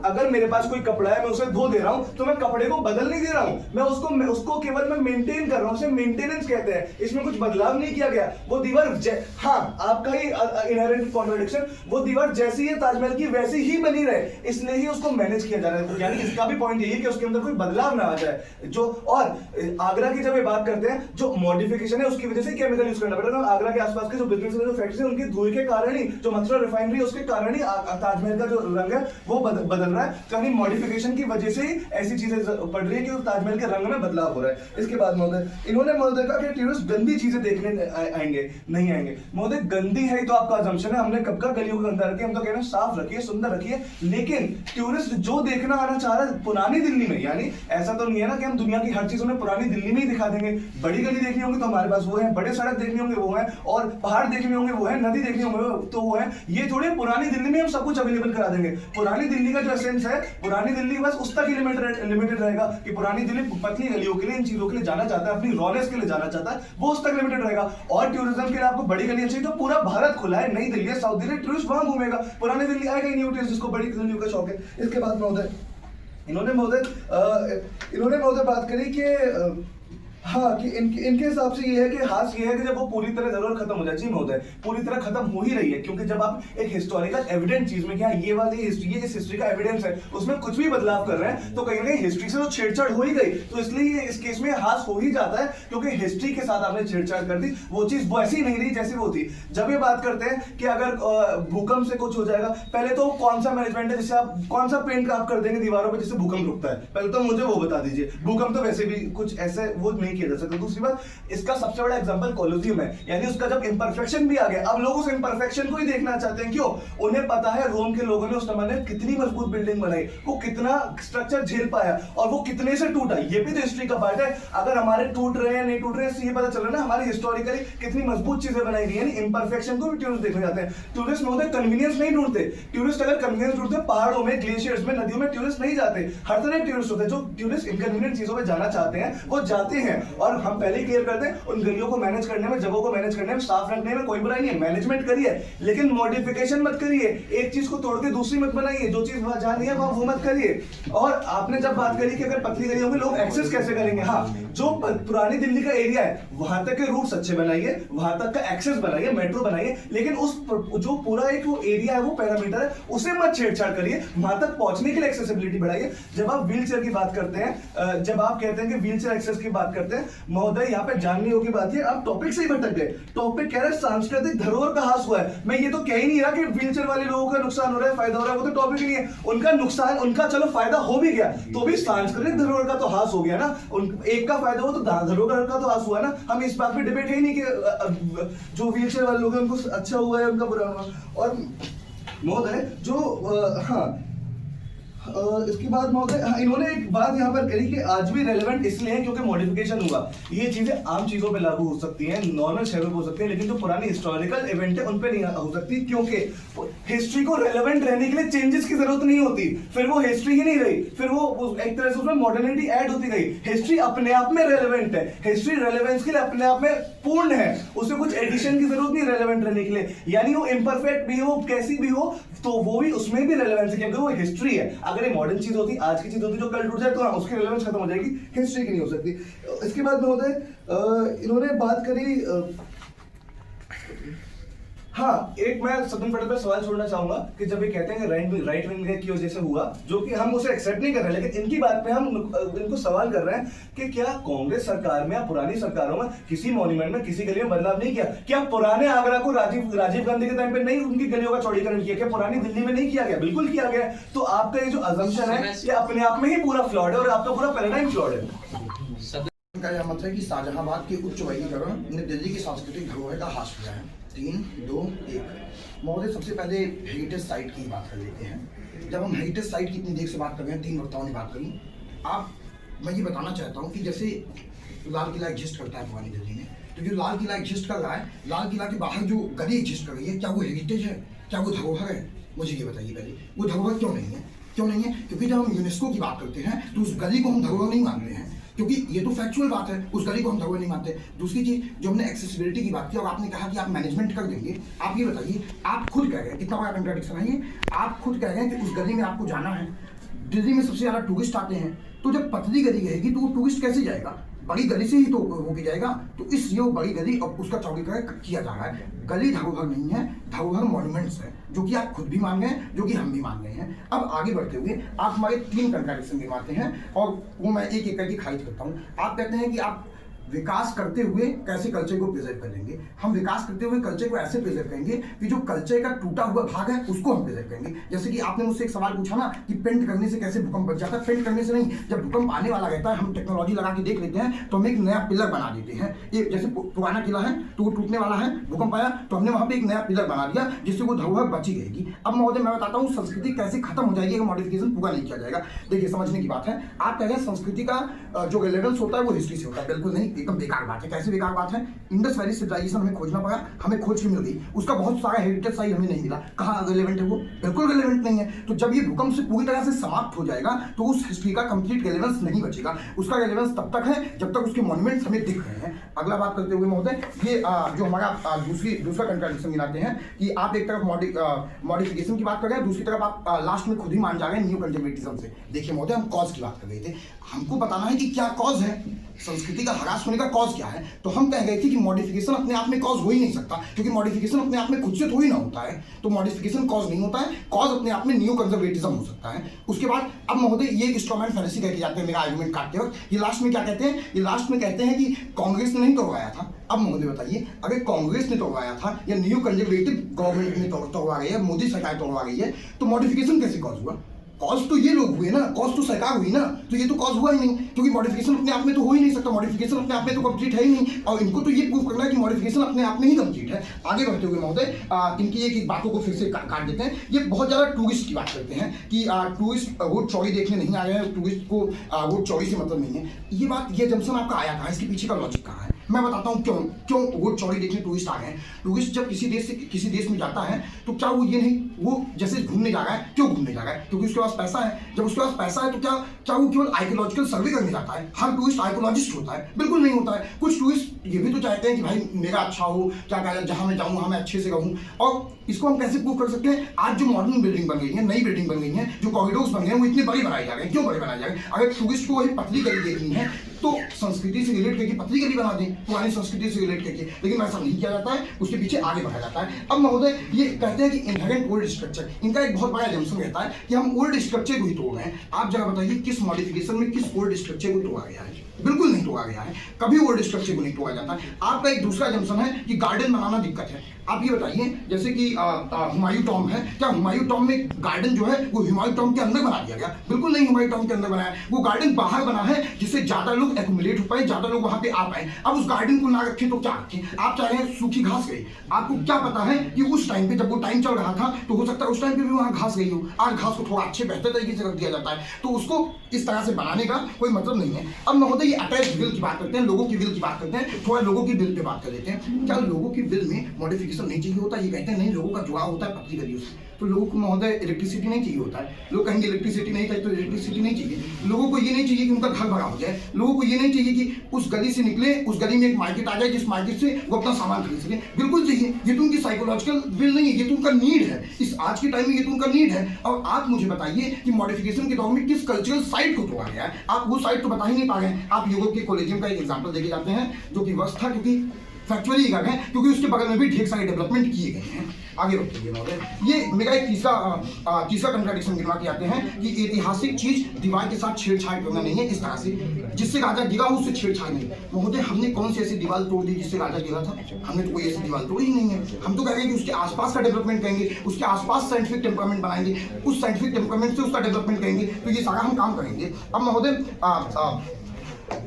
अगर मेरे पास कोई कपड़ा है, मैं उसे धो दे रहा हूं, तो मैं कपड़े को बदल नहीं दे रहा हूं, मैं उसको केवल मैं मेंटेन कर रहा हूं। उसे मेंटेनेंस कहते हैं। इसमें कुछ बदलाव नहीं किया गया। वो दीवार हाँ, आपका ही इनहेरेंट कॉन्ट्रडिक्शन, वो दीवार जैसी है ताजमहल की वैसी ही बनी रहे, इसलिए ही उसको मैनेज किया जा रहा है। यानी इसका भी पॉइंट यही है कि उसके अंदर कोई बदलाव ना आ जाए। जो और आगरा की जब ये बात करते हैं, जो मॉडिफिकेशन है उसकी वजह से केमिकल यूज करना पड़ेगा। आगरा के आसपास के जो बिजनेस है, जो फैक्ट्री है, उनकी धुएं के कारण ही, जो मथुरा रिफाइनरी है उसके कारण ही ताजमहल का जो रंग है वो बदल रहा है। यानी मॉडिफिकेशन की वजह से ही ऐसी चीजें पड़ रही है कि ताजमहल के रंग में बदलाव हो रहा है। इसके बाद महोदय इन्होंने कहा कि टूरिस्ट गंदी चीजें देखने आएंगे, नहीं आएंगे। महोदय गंदी है तो आपका अजम्पशन है। हमने कब का गलियों को गंदा रखिए, हम तो कह रहे हैं साफ रखिए, सुंदर रखिए। लेकिन टूरिस्ट जो देखना आना चाह रहा है पुरानी दिल्ली में, यानी ऐसा तो नहीं है ना कि हम दुनिया की हर चीज उन्हें पुरानी दिल्ली में ही दिखा देंगे। बड़ी गली देखनी होगी तो हमारे पास वो है, बड़े सड़क देखने होंगे वो है, और पहाड़ देखने होंगे वो है, नदी देखनी होंगे तो वो है। ये थोड़ी पुरानी दिल्ली में हम सब कुछ अवेलेबल करा देंगे। पुरानी दिल्ली का जो एसेंस है, पुरानी दिल्ली बस उस तक लिमिटेड रहेगा कि पुरानी दिल्ली पतली गलियों के लिए, इन चीजों के लिए जाना चाहता है, अपनी रौनक के लिए जाना चाहता है, वो उस तक लिमिटेड रहेगा। और टूरिज्म के लिए आपको बड़ी गलियां चाहिए तो पूरा भारत खुला है। नई दिल्ली है, साउथ दिल्ली, टूरिस्ट वहां घूमेगा। पुरानी दिल्ली आएगा ही नहीं टूरिस्ट, जिसको बड़ी दिल्ली का शौक है। इसके बाद महोदय इन्होंने बात करी कि हाँ कि इनके हिसाब से ये है कि हास ये है कि जब वो पूरी तरह जरूर खत्म हो जाए। जी महोदय, पूरी तरह खत्म हो ही रही है, क्योंकि जब आप एक हिस्टोरिकल एविडेंस चीज में क्या ये वाली हिस्ट्री, ये इस हिस्ट्री का एविडेंस है, उसमें कुछ भी बदलाव कर रहे हैं तो कहीं ना कहीं हिस्ट्री से तो छेड़छाड़ हो ही गई। तो इसलिए इस केस में हास हो ही जाता है, क्योंकि हिस्ट्री के साथ आपने छेड़छाड़ कर दी। वो चीज वैसी नहीं रही जैसी वो थी। जब ये बात करते हैं कि अगर भूकंप से कुछ हो जाएगा, पहले तो कौन सा मैनेजमेंट है जिससे आप कौन सा पेंट आप कर देंगे दीवारों पर जिससे भूकंप रुकता है, पहले तो मुझे वो बता दीजिए। भूकंप तो वैसे भी कुछ ऐसे वो नहीं किया जा सकता। दूसरी बात, इसका सबसे बड़ा एग्जांपल कोलोसियम है, यानी उसका जब इंपरफेक्शन भी आ गया, अब लोग उस इंपरफेक्शन को ही देखना चाहते हैं। क्यों? उन्हें पता है रोम के लोगों ने उस समय में कितनी मजबूत बिल्डिंग बनाई, वो कितना स्ट्रक्चर झेल पाया और वो कितने से टूटा। ये भी तो हिस्ट्री का पार्ट है। अगर हमारे टूट रहे हैं नहीं टूट रहे हैं, ये पता चल रहा है ना हमारी हिस्टोरिकली कितनी मजबूत चीजें बनाई गई। यानी इंपरफेक्शन को भी टूरिस्ट देखने जाते हैं। टूरिस्ट महोदय कन्वीनियंस नहीं ढूंढते। टूरिस्ट अगर कन्वीनियंस ढूंढते, पहाड़ों में, ग्लेशियर्स में, नदियों में टूरिस्ट नहीं जाते। हर तरह के टूरिस्ट होते हैं। जो टूरिस्ट इनकन्वीनियंट चीजों में जाना चाहते हैं वो जाते हैं। और हम पहले ही क्लियर करते हैं, उन गलियों को मैनेज करने में, जगहों को मैनेज करने में, साफ रखने में कोई बुराई नहीं है। मैनेजमेंट करिए, लेकिन मॉडिफिकेशन मत करिए। एक चीज को तोड़ के दूसरी मत बनाइए। जो चीज वहां जा रही है वो मत करिए। और आपने जब बात करी कि अगर पतली गलियों में लोग एक्सेस कैसे करेंगे, हाँ, जो पुरानी दिल्ली का एरिया है वहां तक के रूट्स अच्छे बनाइए, वहां तक का एक्सेस बनाइए, मेट्रो बनाइए, लेकिन उस जो पूरा एक वो एरिया है, वो पैरामीटर है, उसे मत छेड़छाड़ करिए। वहां तक पहुंचने के लिए एक्सेसिबिलिटी बढ़ाइए। जब आप व्हील चेयर की बात करते हैं, जब आप कहते हैं कि व्हील चेयर एक्सेस की बात करते हैं, महोदय यहाँ पे जानने योग्य बात है, आप टॉपिक से ही भटक गए। टॉपिक कह रहा है सांस्कृतिक धरोहर का ह्रास हुआ है। मैं ये तो कह ही नहीं रहा कि व्हीलचेयर वाले लोगों का नुकसान हो रहा है, फायदा हो रहा है, वो तो टॉपिक नहीं है। उनका नुकसान, उनका चलो फायदा हो भी गया तो भी सांस्कृतिक धरोहर का तो ह्रास हो गया ना। एक का फायदा हो तो धरोहर का तो ह्रास हुआ ना। हम इस बात पे डिबेट है ही नहीं कि जो व्हीलचेयर वाले लोग हैं उनको अच्छा हुआ है, उनका बुरा हुआ। और महोदय जो इसके बाद महोदय इन्होंने एक बात यहाँ पर कही कि आज भी रेलेवेंट इसलिए है क्योंकि मॉडिफिकेशन हुआ। ये चीजें आम चीजों पे लागू हो सकती हैं, नॉर्मल शहरों पे हो सकती है, लेकिन जो पुरानी हिस्टोरिकल इवेंट है उन पे नहीं हो सकती, क्योंकि हिस्ट्री को रेलेवेंट रहने के लिए चेंजेस की जरूरत नहीं होती, फिर वो हिस्ट्री ही नहीं रही, फिर वो एक तरह से उसमें मॉडर्निटी ऐड होती गई। हिस्ट्री अपने आप में रेलेवेंट है, हिस्ट्री रेलेवेंस के लिए अपने आप में पूर्ण है, उसे कुछ एडिशन की जरूरत नहीं रेलेवेंट रहने के लिए। यानी वो इम्परफेक्ट भी हो, कैसी भी हो, तो वो भी उसमें भी रेलेवेंस है, क्योंकि वो हिस्ट्री है। अगर ये मॉडर्न चीज होती, आज की चीज होती जो कल टूट जाए, तो हाँ उसकी रेलेवेंस खत्म हो जाएगी, हिस्ट्री की नहीं हो सकती। इसके बाद महोदय इन्होंने बात करी हाँ, एक मैं सदन पटल पर सवाल छोड़ना चाहूंगा कि जब ये कहते हैं कि राइट विंग की वजह से हुआ, जो कि हम उसे एक्सेप्ट नहीं कर रहे, लेकिन इनकी बात पे हम इनको सवाल कर रहे हैं कि क्या कांग्रेस सरकार में या पुरानी सरकारों में किसी मॉन्यूमेंट में किसी गली में बदलाव नहीं किया? क्या पुराने आगरा को राजीव गांधी के टाइम पे नहीं उनकी गलियों का चौड़ीकरण किया? क्या पुरानी दिल्ली में नहीं किया गया? बिल्कुल किया गया। तो आपका ये जो अजम्पशन है ये अपने आप में ही पूरा फ्लॉड है और आपका पूरा पैराडाइम फ्लॉड है। का यह मत है कि शाहजहांबाद के उच्च वर्गीकरण ने दिल्ली की सांस्कृतिक धरोहर का ह्रास किया है। 3, 2, 1 महोदय, सबसे पहले हेरिटेज साइट की बात कर लेते हैं। जब हम हेरिटेज साइट की इतनी देर से बात कर रहे हैं, 3 वक्ताओं ने बात करी। मैं ये बताना चाहता हूँ कि जैसे लाल किला एग्जिस्ट करता है पुरानी दिल्ली में, तो जो लाल किला एग्जिस्ट कर रहा है, लाल किला के बाहर जो गली एग्जिस्ट कर रही है, क्या वो हेरिटेज है? क्या वो धरोहर है? मुझे ये बताइए पहले, वो धरोहर क्यों नहीं है? क्यों नहीं है? क्योंकि जब हम यूनेस्को की बात करते हैं तो उस गली को हम धरोहर नहीं मान रहे हैं, क्योंकि ये तो फैक्चुअल बात है, उस गली को हम धरोहर नहीं मानते। दूसरी चीज, जो हमने एक्सेसिबिलिटी की बात की और आपने कहा कि आप मैनेजमेंट कर देंगे, आप ये बताइए, आप खुद कह रहे हैं, कितना बड़ा कंट्राडिक्शन है ये, आप खुद कह रहे हैं कि उस गली में आपको जाना है। दिल्ली में सबसे ज्यादा टूरिस्ट आते हैं, तो जब पतली गली रहेगी तो वो टूरिस्ट कैसे जाएगा? बड़ी गली से ही तो होके जाएगा। तो इसलिए वो बड़ी गली और उसका चौड़ीकरण किया जा रहा है। गली धरोहर नहीं है, धरोहर मॉन्यूमेंट्स है, जो कि आप खुद भी मान गए हैं, जो कि हम भी मान गए हैं। अब आगे बढ़ते हुए आप हमारे 3 कंट्राडिक्शन गिनवाते हैं और वो मैं एक एक करके खारिज करता हूँ। आप कहते हैं कि आप विकास करते हुए कैसे कल्चर को प्रिजर्व करेंगे। हम विकास करते हुए कल्चर को ऐसे प्रिजर्व करेंगे कि जो कल्चर का टूटा हुआ भाग है उसको हम प्रिजर्व करेंगे। जैसे कि आपने मुझसे एक सवाल पूछा ना कि पेंट करने से कैसे भूकंप बच जाता है। पेंट करने से नहीं, जब भूकंप आने वाला रहता है हम टेक्नोलॉजी लगा के देख लेते हैं, तो हम एक नया पिलर बना देते हैं। ये जैसे पुराना किला है तो वो टूटने वाला है, भूकंप आया तो हमने वहाँ पे एक नया पिलर बना दिया जिससे वो धरोहर बची रहेगी। अब महोदय मैं बताता हूँ संस्कृति कैसे खत्म हो जाएगी अगर मॉडिफिकेशन पूरा नहीं किया जाएगा। देखिए समझने की बात है, आप कह रहे हैं संस्कृति का जो रिलेवेंस होता है वो हिस्ट्री से होता है। बिल्कुल नहीं, एकदम बेकार बात है। कैसे बेकार बात है? इंडस वैली सिविलाइजेशन हमें खोजना पड़ा, हमें खोज के मिल गई, उसका बहुत सारा हेरिटेज साइट हमें नहीं मिला। कहाँ रिलेवेंट है वो? बिल्कुल रिलेवेंट नहीं है। तो जब ये भूकंप से पूरी तरह से समाप्त हो जाएगा तो उस हिस्ट्री का कंप्लीट रिलेवेंस नहीं बचेगा। उसका रिलेवेंस तब तक है जब तक उसके मॉन्यूमेंट्स हमें दिख रहे हैं। अगला बात करते हुए महोदय, ये जो हमारा दूसरा कंट्राडिक्शन गिनाते हैं कि आप एक तरफ मॉडिफिकेशन की बात कर रहे हैं, दूसरी तरफ आप लास्ट में खुद ही मान जा रहे हैं न्यू कंजर्वेटिज्म से। देखिए महोदय, हम कॉज की बात कर रहे थे, हमको बताना है कि क्या कॉज है, संस्कृति का ह्रास होने का कॉज क्या है। तो हम कह गए थे कि मॉडिफिकेशन अपने आप में कॉज हो ही नहीं सकता, क्योंकि मॉडिफिकेशन अपने आप में खुद से थोड़ी ना होता है। तो मॉडिफिकेशन कॉज नहीं होता है, कॉज अपने आप में न्यू कंजर्वेटिज्म हो सकता है। उसके बाद अब महोदय ये स्ट्रॉमैन फैलेसी कहके जाते हैं मेरा आर्गुमेंट काटते वक्त। ये लास्ट में क्या कहते हैं? ये लास्ट में कहते हैं कि कांग्रेस ने नहीं तोड़वाया था। अब महोदय बताइए, अगर कांग्रेस ने तोड़वाया था या न्यू कंजर्वेटिव गवर्नमेंट ने तोड़वा गई है, मोदी सरकार तोड़वा गई है, तो मॉडिफिकेशन कैसे कॉज हुआ? कॉज तो ये लोग हुए ना, कॉज तो सरकार हुई ना, तो ये तो कॉज हुआ ही नहीं, क्योंकि मॉडिफिकेशन अपने आप में तो हो ही नहीं सकता। मॉडिफिकेशन अपने आप में तो कंप्लीट है ही नहीं, और इनको तो ये प्रूव करना है कि मॉडिफिकेशन अपने आप में ही कंप्लीट है। आगे बढ़ते हुए महोदय, इनकी एक बातों को फिर से काट देते हैं। ये बहुत ज़्यादा टूरिस्ट की बात करते हैं कि टूरिस्ट रोड चौड़ी देखने नहीं आ रहे हैं, टूरिस्ट को रोड चौड़ी से मतलब नहीं है। ये बात, ये जंक्शन आपका आया कहाँ? इसके पीछे का लॉजिक कहाँ है? मैं बताता हूँ क्यों रोड चौड़ी देखने टूरिस्ट आ गए हैं। टूरिस्ट जब किसी देश से किसी देश में जाता है तो क्या वो ये नहीं, वो जैसे घूमने जा रहा है, क्यों घूमने जा रहा है? क्योंकि उसके पास पैसा है। जब उसके पास पैसा है तो क्या वो केवल आर्कियोलॉजिकल सर्वे करने जाता है? हर टूरिस्ट आर्कियोलॉजिस्ट होता है? बिल्कुल नहीं होता है। कुछ टूरिस्ट ये भी तो चाहते हैं कि भाई मेरा अच्छा हो, क्या कहते हैं, जहाँ मैं जाऊँ वहाँ मैं अच्छे से रहूँ। और इसको हम कैसे प्रूव कर सकते हैं? आज जो मॉडर्न बिल्डिंग बन गई है, नई बिल्डिंग बन गई है, जो कॉरिडोर्स बन गए हैं, वो इतने बड़े बनाए जा रहे हैं। क्यों बड़े बनाए जा रहे हैं? अगर टूरिस्ट को वही पतली गली देखनी है तो संस्कृति से रिलेट करके पतली गली बना दें, पुरानी संस्कृति से रिलेट करके, लेकिन ऐसा नहीं किया जाता है, उसके पीछे आगे बढ़ाया जाता है। अब महोदय ये कहते हैं कि इनहेरेंट ओल्ड स्ट्रक्चर, इनका एक बहुत बड़ा एजम्पशन रहता है कि हम ओल्ड स्ट्रक्चर को ही तोड़ रहे हैं। आप जरा बताइए किस मॉडिफिकेशन में किस ओल्ड स्ट्रक्चर को तोड़ा गया है? बिल्कुल नहीं तोड़ा गया है, कभी ओल्ड स्ट्रक्चर को नहीं तोड़ा जाता। आपका एक दूसरा एजम्पशन है कि गार्डन बनाना दिक्कत है। आप ये बताइए, जैसे कि हुमायूं टॉम्ब है, क्या हुमायूं टॉम्ब में गार्डन जो है वो हुमायूं टॉम्ब के अंदर बना दिया गया? बिल्कुल नहीं, हुमायूं टॉम्ब के अंदर बनाया, वो गार्डन बाहर बना है जिससे ज्यादा लोग एक्यूमुलेट हो पाए, ज्यादा लोग वहां पे आ पाए। अब उस गार्डन को ना रखें तो क्या रखें? आप चाह रहे हैं सूखी घास गई, आपको क्या पता है कि उस टाइम पे जब वो टाइम चल रहा था तो हो सकता है उस टाइम पे भी वहां घास गई हो। आज घास को थोड़ा अच्छे बेहतर तरीके से रख रख दिया जाता है, तो उसको इस तरह से बनाने का कोई मतलब नहीं है। अब महोदय ये अटैच विल की बात करते हैं, लोगों की विल की बात करते हैं, थोड़ा लोगों की विल पे बात कर लेते हैं। क्या लोगों की विल में मॉडिफिकेशन नहीं चाहिए होता? ये कहते हैं नहीं, लोगों का जुड़ाव होता है पतली गलियों से, तो लोगों को महोदय इलेक्ट्रिसिटी नहीं चाहिए होता है। लोग कहेंगे इलेक्ट्रिसिटी नहीं चाहिए, तो इलेक्ट्रिसिटी नहीं चाहिए। लोगों को ये नहीं चाहिए कि उनका घर भरा हो जाए, लोगों को ये नहीं चाहिए कि उस गली से निकले, उस गली में एक मार्केट आ जाए जिस मार्केट से वो अपना सामान खरीद सके। बिल्कुल चाहिए, ये तो उनकी साइकोलॉजिकल विल नहीं है, ये तो उनका नीड है। इस आज के टाइम में ये तो उनका नीड है। और आप मुझे बताइए कि मॉडिफिकेशन के दौर में किस कल्चरल साइट को तोड़ा गया है? आप वो साइट तो बता ही नहीं पा रहे हैं। आप यूरोप के कॉलेजियम का एक एग्जाम्पल देके जाते हैं जो कि वर्ष था, क्योंकि फैक्चुअली गए हैं, क्योंकि उसके बगल में भी ढेर सारे डेवलपमेंट किए गए हैं। आगे बढ़ते महोदय, ये मेरा एक तीसरा कंट्राडिक्शन गिनवा के आते हैं कि ऐतिहासिक चीज दीवार के साथ छेड़छाड़ करना नहीं है, इस तरह से जिससे राजा गिरा हो उससे छेड़छाड़ नहीं। महोदय हमने कौन सी ऐसी दीवार तोड़ दी जिससे राजा गिरा था? हमने तो कोई ऐसी दीवार तोड़ी ही नहीं है। हम तो कहेंगे कि उसके आसपास का डेवलपमेंट करेंगे, उसके आसपास साइंटिफिक टेम्परामेंट बनाएंगे, उस साइंटिफिक टेम्परामेंट से उसका डेवलपमेंट करेंगे, तो ये सारा हम काम करेंगे। अब महोदय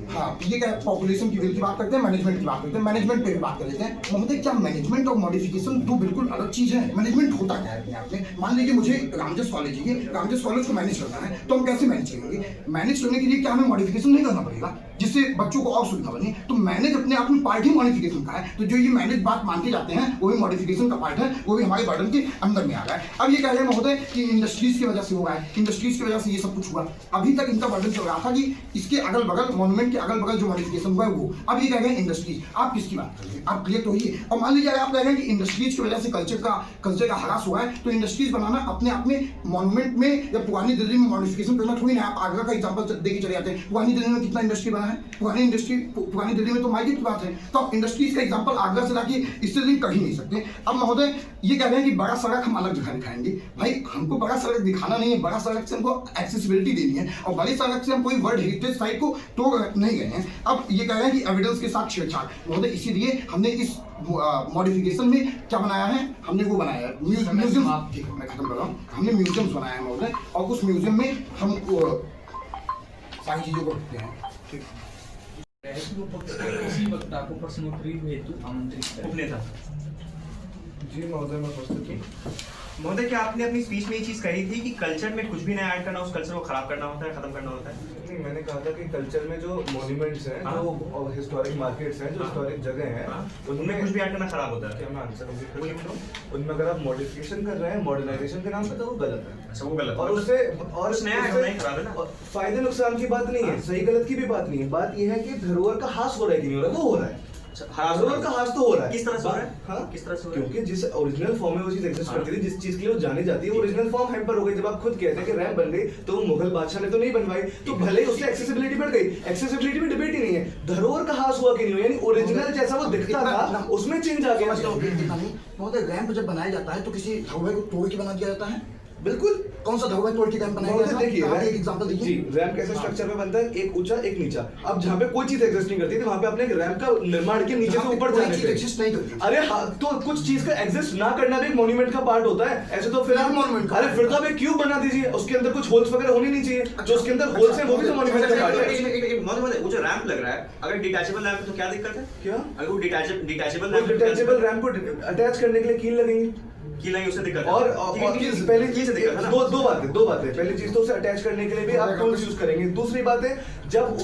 हाँ, ये क्या पॉपुलेशन की विल की बात करते हैं, मैनेजमेंट की बात करते हैं, मैनेजमेंट पे भी बात कर लेते हैं। महोदय क्या मैनेजमेंट और मॉडिफिकेशन दो बिल्कुल अलग चीज है? मैनेजमेंट होता क्या है अपने आप में? मान लीजिए मुझे रामजस कॉलेज है, रामजस कॉलेज को मैनेज करना है, तो हम कैसे मैनेज करेंगे? मैनेज करने के लिए क्या हमें मॉडिफिकेशन नहीं करना पड़ेगा जिससे बच्चों को और सुविधा बने? तो मैनेज अपने आप में पार्ट ही मॉडिफिकेशन का है। तो जो ये मैनेज बात मानते जाते हैं वो भी मॉडिफिकेशन का पार्ट है, वो भी हमारे बर्डन के अंदर में आ रहा है। अब ये कह रहे हैं महोदय कि इंडस्ट्रीज की वजह से हो रहा है, इंडस्ट्रीज की वजह से ये सब कुछ हुआ। अभी तक इनका बर्डन चल रहा था कि इसके अगल बगल मॉन्यूमेंट के अगल बगल जो मॉडिफिकेशन हुआ है वो। अब ये कह रहे हैं इंडस्ट्रीज। आप किसकी बात कर रहे हैं? आप क्लियर तो ही है। और मान लीजिए आप कह रहे हैं कि इंडस्ट्रीज की वजह से कल्चर का ह्रास हुआ है, तो इंडस्ट्रीज बनाना अपने आप में मॉन्यूमेंट में या पुरानी दिल्ली में मॉडिफिकेशन करना थोड़ी ना। आप आगरा का एग्जांपल देके चले जाते हैं, पुरानी दिल्ली में कितना इंडस्ट्री बना है? पुरानी दिल्ली में तो मार्केट की बात है, तो आप इंडस्ट्रीज का एग्जांपल आगरा से लाके इससे लिंक कर ही नहीं सकते। अब महोदय ये कह रहे हैं कि बड़ा सड़क हम अलग जगह दिखाएंगे। भाई हमको बड़ा सड़क दिखाना नहीं है, बड़ा सड़क से हमको एक्सेसिबिलिटी देनी है, और बड़ी सड़क से हम कोई वर्ल्ड हेरिटेज साइट को तोड़ नहीं गए हैं। अब ये कह रहे हैं कि एविडेंस के साथ छेड़छाड़। महोदय इसीलिए हमने इस मॉडिफिकेशन में क्या बनाया है? हमने वो बनाया है म्यूजियम। ठीक है, मैं खत्म कर रहा हूँ। हमने म्यूजियम बनाया है महोदय, और उस म्यूजियम में हम सारी चीजों को रखते हैं। ठीक इसी वक्ता को प्रश्नोत्तरी हेतु आमंत्रित करें। उपनेता जी महोदय, मैं प्रस्तुत हूँ। महोदय, क्या आपने अपनी स्पीच में ये चीज कही थी कि कल्चर में कुछ भी नया ऐड करना, उस कल्चर को खराब करना होता है, खत्म करना होता है? नहीं, मैंने कहा था कि कल्चर में जो मॉन्यूमेंट्स हैं, जो हिस्टोरिक मार्केट्स हैं, जो हिस्टोरिक जगह हैं, उनमें कुछ भी ऐड करना खराब होता है। क्या मैं आंसर कंप्लीट कर दूं? उनमें अगर आप मॉडिफिकेशन कर रहे हैं मॉडर्नाइजेशन के नाम पे, तो वो गलत है। अच्छा, वो गलत है। और उससे और कुछ नया उससे- नहीं खराब है ना? फायदे नुकसान की बात नहीं है, सही गलत की भी बात नहीं है। बात यह है कि धरोहर का ह्रास हो रहा है कि नहीं हो रहा है? वो हो रहा है। धरोहर का ह्रास तो हो रहा है। किस तरह से हो रहा है? हाँ, किस तरह से हो रहा है? क्योंकि जिस ओरिजिनल फॉर्म में वो चीज एग्जिस्ट करती थी, जिस चीज के लिए वो जानी जाती है, वो ओरिजिनल फॉर्म हैम्पर हो गई। जब आप खुद कहते हैं कि रैंप बन गई, तो वो मुगल बादशाह ने तो नहीं बनवाई, तो भले ही उससे एक्सेसिबिलिटी बढ़ गई। एक्सेसिबिलिटी में डिबेट ही नहीं है। धरोहर का ह्रास हुआ कि नहीं हुआ, यानी ओरिजिनल जैसा वो दिखता था उसमें चेंज आ गया। महोदय रैंप जब बनाया जाता है तो किसी धरोहर को तोड़ के बना दिया जाता है? बिल्कुल। कौन सा धरोहर तोड़ के रैंप बनाया गया था? देखिए, एक एग्जांपल दीजिए। जी, रैंप कैसे स्ट्रक्चर में बनता है? एक ऊंचा एक नीचा। अब जहाँ पे कोई चीज एग्जिस्ट नहीं करती थी, वहां पे आपने एक रैंप का निर्माण किया नीचे से ऊपर जाने पे। एग्जिस्ट नहीं करती। अरे हाँ, तो कुछ चीज का एग्जिस्ट ना करना भी एक मॉन्यूमेंट का पार्ट होता है। ऐसे तो फिर आप मॉन्यूमेंट अरे फिर तो आप एक क्यूब बना दीजिए, उसके अंदर कुछ होल्स वगैरह होने नहीं चाहिए। जो उसके अंदर होल्स है वो भी तो मॉन्यूमेंट का पार्ट है। वो जो रैंप लग रहा है, अगर डिटैचेबल रैंप है तो क्या दिक्कत है? क्या? अगर वो डिटैचेबल डिटैचेबल रैंप को अटैच करने के लिए कील लगेंगे की नहीं, उससे दिक्कत है। और पहली की से दिक्कत है ना? दो बातें। पहली चीज तो उसे अटैच करने के लिए भी आप टूल्स यूज करेंगे। दूसरी बात है, जब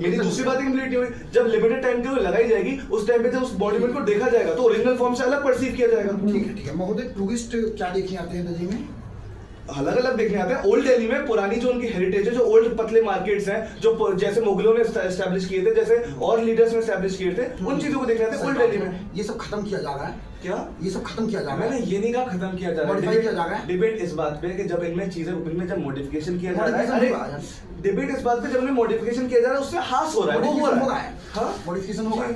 मेरी दूसरी बात कंप्लीट नहीं हुई, जब लिमिटेड टाइम के लिए लगाई जाएगी, उस टाइम पे जब उस मॉन्यूमेंट को देखा जाएगा तो ओरिजिनल फॉर्म से अलग परसीव किया जाएगा। ठीक है महोदय, टूरिस्ट क्या देखने आते हैं दिल्ली में? अलग अलग देखने आते हैं। ओल्ड दिल्ली में पुरानी जो उनकी हेरिटेज है, जो ओल्ड पतले मार्केट्स हैं, जो जैसे मुगलों ने एस्टैब्लिश किए थे, जैसे और लीडर्स ने एस्टैब्लिश किए थे, उन चीजों को देखने आते हैं ओल्ड दिल्ली में। ये सब खत्म किया जा रहा है। क्या ये सब खत्म किया जा रहा है? मैंने ये नहीं कहा खत्म किया जा रहा Modify किया जा रहा है। डिबेट इस बात पे कि जब इनमें जब मॉडिफिकेशन किया जा रहा Modification है, होगा यार। डिबेट इस बात पे जब इनमें मॉडिफिकेशन किया जा रहा है, उससे हास हो रहा है, वो हो रहा है। हाँ, मॉडिफिकेशन होगा।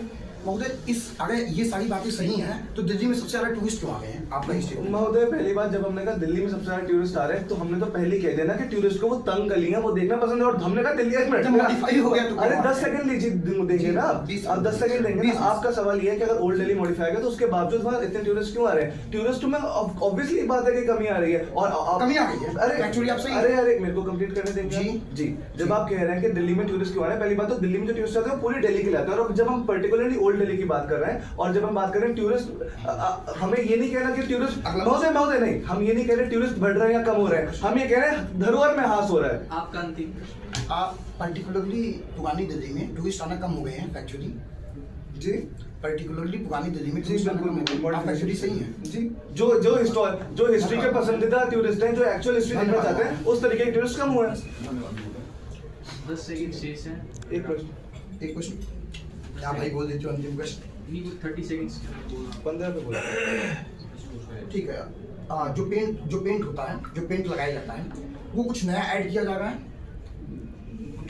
महोदय अगर ये सारी बातें सही हैं तो दिल्ली में सबसे ज्यादा टूरिस्ट क्यों आ गए हैं? आपका हिस्ट्री महोदय, पहली बात जब हमने कहा दिल्ली में सबसे ज्यादा टूरिस्ट आ रहे हैं, तो हमने तो पहले कह दिया ना कि टूरिस्ट को वो तंग गलियां वो देखना पसंद है। और हमने कहा दिल्ली मॉडिफाई हो गया तो अरे 10 सेकंड लीजिए, देंगे ना आप 10 सेकंड देंगे ना। आपका सवाल ये है कि अगर ओल्ड दिल्ली मॉडिफाई है तो उसके बावजूद वहाँ इतने टूरिस्ट क्यों आ रहे हैं? टूरिस्ट में ऑब्वियसली बात है कि कमी आ रही है। और कमी आ गई है। अरे एक्चुअली आप सही अरे मेरे को कंप्लीट करने देंगे जी। जब आप कह रहे हैं कि दिल्ली में टूरिस्ट क्यों आ रहे हैं, पहली बात तो दिल्ली में जो टूरिस्ट आते हैं वो पूरी दिल्ली के लिए आते हैं। और जब हम पर्टिकुलरली ओल्ड दिल्ली की बात कर रहे हैं। और जब हम बात कर रहे हैं टूरिस्ट, हमें ये नहीं कहना कि टूरिस्ट महोदय नहीं, हम ये नहीं कह रहे टूरिस्ट बढ़ रहे हैं या कम हो रहे हैं, हम ये कह रहे हैं धरोहर में ह्रास हो रहा है। आपका अंतिम पर्टिकुलरली पुरानी दिल्ली में टूरिस्ट आना कम हो गए हैं एक्चुअली जी, पर्टिकुलरली पुरानी दिल्ली में जी टूरिस्ट आना कम हो गए हैं। आप एक्चुअली सही है जी। जो हिस्ट्री के पसंदीदा टूरिस्ट हैं, जो एक्चुअल हिस्ट्री देखना चाहते हैं, उस तरीके के टूरिस्ट कम हुए हैं। 10 सेकंड शेष है। एक क्वेश्चन क्या भाई बोल देते हो अंतिम क्वेश्चन? नहीं, 30 सेकंड्स 15 पे बोला। ठीक है। जो पेंट होता है, जो पेंट लगाया जाता है, वो कुछ नया ऐड किया जा रहा है।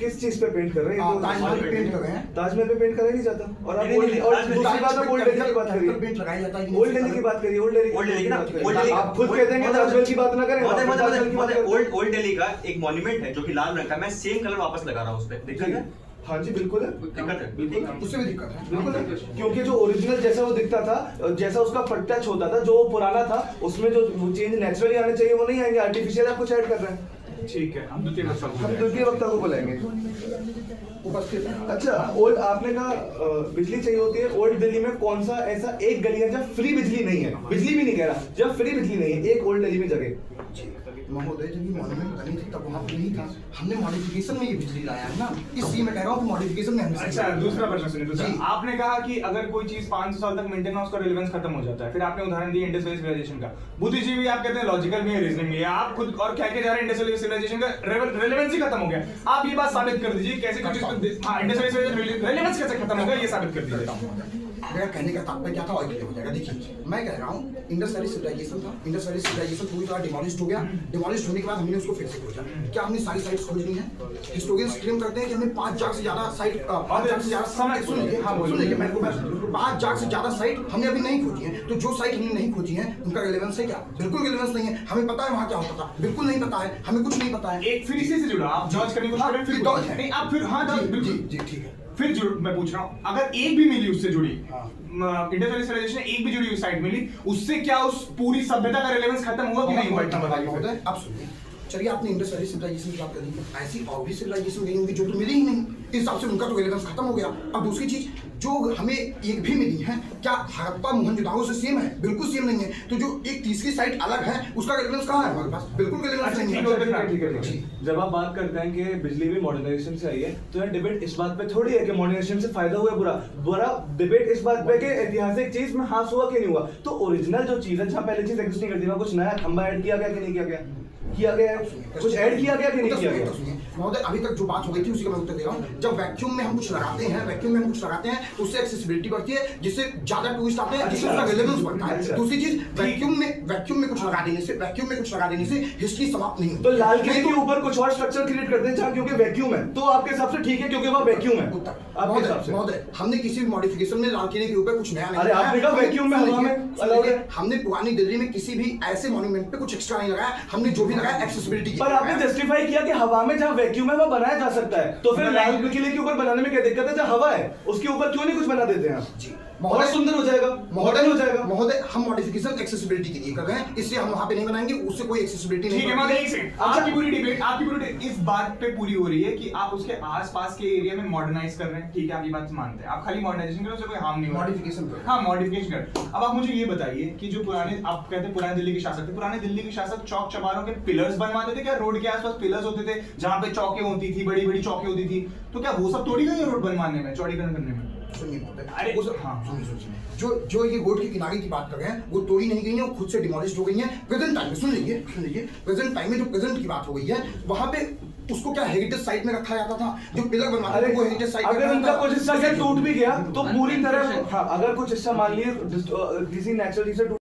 किस चीज पे पेंट कर रहे हैं? ताजमहल पे पेंट कर रहे हैं। ताजमहल पे पेंट करा ही नहीं जाता। और आप नहीं, नहीं, और ताजमहल दूसरी बात आप ओल्ड दिल्ली की बात करिए। पेंट लगाया जाता है कि ओल्ड दिल्ली की बात करिए, ओल्ड दिल्ली की ना, बात करिए। ओल्ड दिल्ली- आप खुद कहते हैं कि ताजमहल की बात ना करें। ओल्ड दिल्ली का एक मॉन्यूमेंट है जो कि लाल रंग का, मैं सेम कलर वापस लगा रहा हूँ उस पर, दिक्कत है? हाँ जी बिल्कुल है, दिक्कत है, बिल्कुल उससे भी दिक्कत है। बिल्कुल है। क्योंकि जो ओरिजिनल जैसा वो दिखता था, जैसा उसका टच होता था, जो पुराना था, उसमें जो चेंज नेचुरली आने चाहिए वो नहीं आएंगे, आर्टिफिशियल आप कुछ ऐड कर रहे हैं। ठीक है, हम द्वितीय वक्ता को बुलाएंगे। उपस्थित है। अच्छा, ओल्ड आपने कहा बिजली चाहिए होती है। ओल्ड दिल्ली में कौन सा ऐसा एक गली है जहाँ फ्री बिजली नहीं है? बिजली भी नहीं कह रहा, जब फ्री बिजली नहीं है, एक ओल्ड दिल्ली में जगह। महोदय जब ये मॉन्यूमेंट बनी थी तब वहाँ पे नहीं था, हमने मॉडिफिकेशन में ये बिजली लाया है ना, इसलिए मैं कह रहा हूँ कि मॉडिफिकेशन में हमने अच्छा, दूसरा प्रश्न सुनिए। दूसरा, जी। आपने कहा कि अगर कोई चीज 500 साल तक मेंटेन हो, उसका रिलेवेंस खत्म हो जाता है। फिर आपने उदाहरण दिया इंडस वैली सिविलाइजेशन का। बुद्धिजीवी आप कहते हैं लॉजिकल भी है, रीजनिंग भी है, आप खुद और कह के जा रहे हैं इंडस वैली सिविलाइजेशन का रेलेवेंस ही खत्म हो गया। आप ये बात साबित कर दीजिए, कैसे कुछ इंडस वैली सिविलाइजेशन रेलेवेंस कैसे खत्म हो गया, ये साबित कर दीजिए। मेरा कहने का तात्पर्य क्या था और क्लियर हो जाएगा। देखिए, मैं कह रहा हूँ इंडस वैली सिविलाइजेशन था, इंडस वैली सिविलाइजेशन पूरी तरह डिमोलिश्ड हो गया। डिमोलिश्ड होने के बाद हमने उसको फिर से खोजा। क्या हमने सारी साइट्स खोज ली हैं? हिस्टोरियंस क्लेम करते हैं कि हमने 5 लाख से ज्यादा साइट, 5 लाख से ज्यादा समय सुनिए, हाँ, बोलिए। सुनिए, मैं 5 लाख से ज्यादा साइट हमने अभी नहीं खोजी है। तो जो साइट हमने नहीं खोजी है उनका रिलेवेंस है क्या? बिल्कुल रिलेवेंस नहीं है। हमें पता है वहाँ क्या होता था? बिल्कुल नहीं पता है, हमें कुछ नहीं पता है। एक फिर इसी से जुड़ा, आप जॉर्ज करने को हाँ, फिर फिर dodge है। नहीं, आप फिर हाँ जी, बिल्कुल जी, ठीक है। फिर जुड़, मैं पूछ रहा हूँ, अगर एक भी मिली उससे जुड़ी, हाँ। इंडस वैली सिविलाइजेशन एक भी जुड़ी हुई साइट मिली, उससे क्या उस पूरी सभ्यता का रिलेवेंस खत्म हुआ कि नहीं हुआ? इतना बताइए फिर। महोदय आप सुनिए, चलिए आपने इंडस वैली सिविलाइजेशन की बात करी, ऐसी और भी सिविलाइजेशन गई होंगी जो तो मिली ही नहीं, इस हिसाब से उनका तो रिलेवेंस खत्म हो गया। अब दूसरी चीज, जो हमें एक भी मिली है, क्या हड़प्पा मोहनजोदाड़ो से सेम है? बिल्कुल सेम नहीं है। तो जो एक तीसरी साइट अलग है, उसका रिलेवेंस कहाँ है हमारे पास? बिल्कुल रिलेवेंस नहीं है। ठीक है। जब आप बात करते हैं कि बिजली भी मॉडर्नाइजेशन से आई है, तो यह डिबेट इस बात पे थोड़ी है कि मॉडर्नाइजेशन से फायदा हुआ बुरा डिबेट इस बात पे कि ऐतिहासिक चीज में हास हुआ कि नहीं हुआ। तो ओरिजिनल जो चीज है, जहाँ पहले चीज एग्जिस्ट नहीं करती, वहाँ कुछ नया खंबा ऐड किया गया कि नहीं किया गया? किया गया है, कुछ ऐड किया गया कि नहीं किया गया? महोदय अभी तक जो बात हो गई थी उसी का मैं उत्तर दे रहा हूँ। जब वैक्यूम में हम कुछ लगाते हैं, उससे एक्सेसिबिलिटी बढ़ती है, जिससे ज्यादा टूरिस्ट आते हैं, जिससे उसका रिलेवेंस बढ़ता है। दूसरी चीज, वैक्यूम में कुछ लगा देने से हिस्ट्री समाप्त नहीं होती। तो लाल किले के ऊपर कुछ और स्ट्रक्चर क्रिएट करते हैं जहाँ, क्योंकि वैक्यूम है, तो आपके हिसाब से ठीक है क्योंकि वहाँ वैक्यूम है। आपके हिसाब से महोदय हमने किसी भी मॉडिफिकेशन में लाल किले के ऊपर कुछ नया नहीं अरे आपने कहा वैक्यूम में हवा में अलाउड है। हमने पुरानी दिल्ली में किसी भी ऐसे मॉन्यूमेंट पे कुछ एक्स्ट्रा नहीं लगाया। हमने जो भी लगाया एक्सेसिबिलिटी पर आपने जस्टिफाई किया कि हवा में जहाँ वैक्यूम है वहाँ बनाया जा सकता है, तो फिर लाल किले के ऊपर बनाने में क्या दिक्कत है? जहाँ हवा है उसके ऊपर क्यों नहीं कुछ बना देते हैं आप? जी बहुत सुंदर हो जाएगा, मॉडर्न हो जाएगा। महोदय हम मॉडिफिकेशन एक्सेसिबिलिटी के लिए कर रहे हैं, इसलिए हम वहाँ पे नहीं बनाएंगे, उससे कोई एक्सेसिबिलिटी नहीं। ठीक है, मगर एक सेकंड, आपकी पूरी डिबेट इस बात पे पूरी हो रही है कि आप उसके आसपास के एरिया में मॉडर्नाइज कर रहे हैं। ठीक है, आप ये बात मानते हैं, आप खाली मॉडर्नाइजेशन करो, उससे कोई हार्म नहीं हो रहा। मॉडिफिकेशन करो। हाँ, मॉडिफिकेशन कर। अब आप मुझे ये बताइए कि जो पुराने, आप कहते हैं पुराने दिल्ली के शासक थे, पुराने दिल्ली के शासक चौक चौबारों के पिलर्स बनवाते थे क्या? रोड के आसपास पिलर्स होते थे जहाँ पे चौकें होती थी, बड़ी बड़ी चौकें होती थी, तो क्या वो सब तोड़ी गई रोड बनवाने में, चौड़ीकरण करने में? सुनिए महोदय, अरे, वो सब हाँ। सुनिए जो ये रोड के किनारे की बात कर रहे हैं, वो तोड़ी नहीं गई है, वो खुद से डिमोलिश्ड हो गई है। प्रेजेंट टाइम में सुन लीजिए, प्रेजेंट टाइम में जो प्रेजेंट की बात हो गई है, वहाँ पे उसको क्या हेरिटेज साइट में रखा जाता था? जो पिलर बनवाते थे वो हेरिटेज साइट में। अगर उनका कुछ हिस्सा टूट भी गया तो पूरी तरह, हाँ, अगर कुछ हिस्सा मान लिए किसी नेचुरल